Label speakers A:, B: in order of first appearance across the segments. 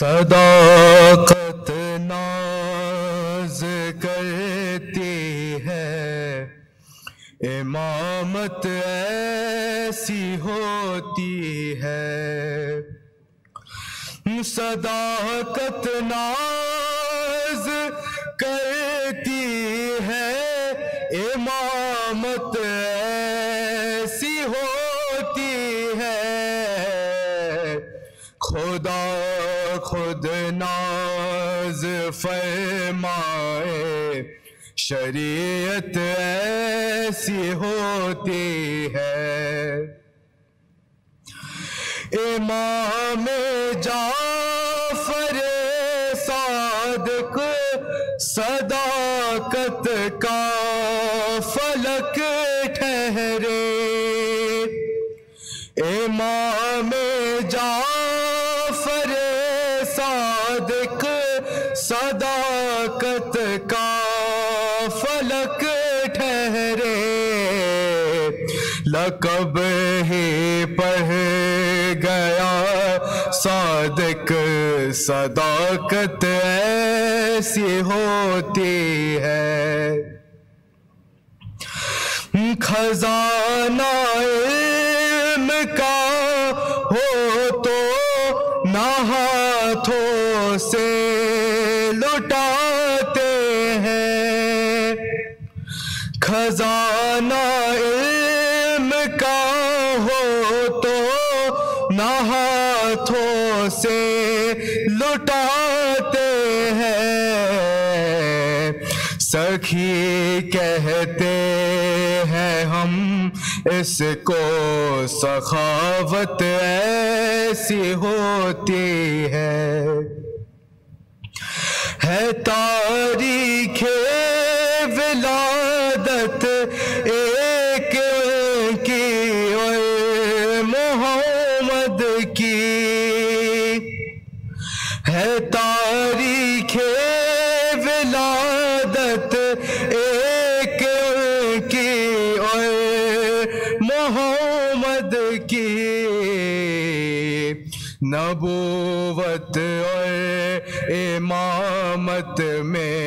A: सदाकत नाज करती है, इमामत ऐसी होती है। सदाकत नाज करती है, इमामत ऐसी होती है। खुदा खुद नाज फरमाए, शरीयत ऐसी होती है। इमाम जाफर सादिक सदाकत का फलक ठहरे। इमाम जाफर सादिक सदाकत का फलक ठहरे। लक़ब ही पढ़ गया सादिक, सदाकत ऐसी होती है। खजाना इल्म का हो तो ना हाथों से लुटाते हैं। खजाना इल्म का हो तो ना हाथों से लुटाते हैं। सखी कहते हैं हम इसको, सखावत ऐसी होती है। तारीख़े विलादत एक की और मोहम्मद की है। तारीख़े विलादत एक की और मोहम्मद की। नबूवत और इमामत में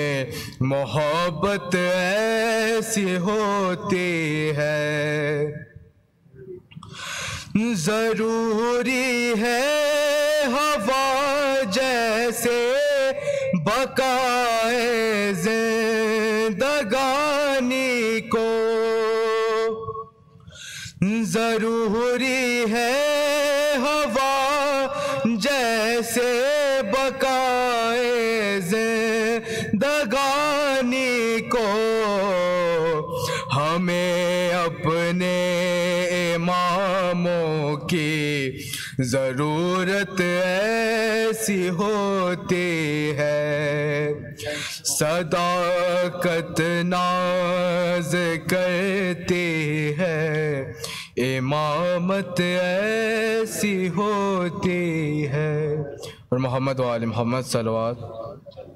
A: मोहब्बत ऐसी होती है। जरूरी है हवा जैसे बकाए जिंदगानी को। जरूरी है हवा जैसे बकाए जिंदगानी को। हमें अपने इमामों की ज़रूरत ऐसी होती है। सदाकत नाज करती है, इमामत ऐसी होती है। और मोहम्मद व आले मोहम्मद सल्लल्लाहु अलैहि वसल्लम।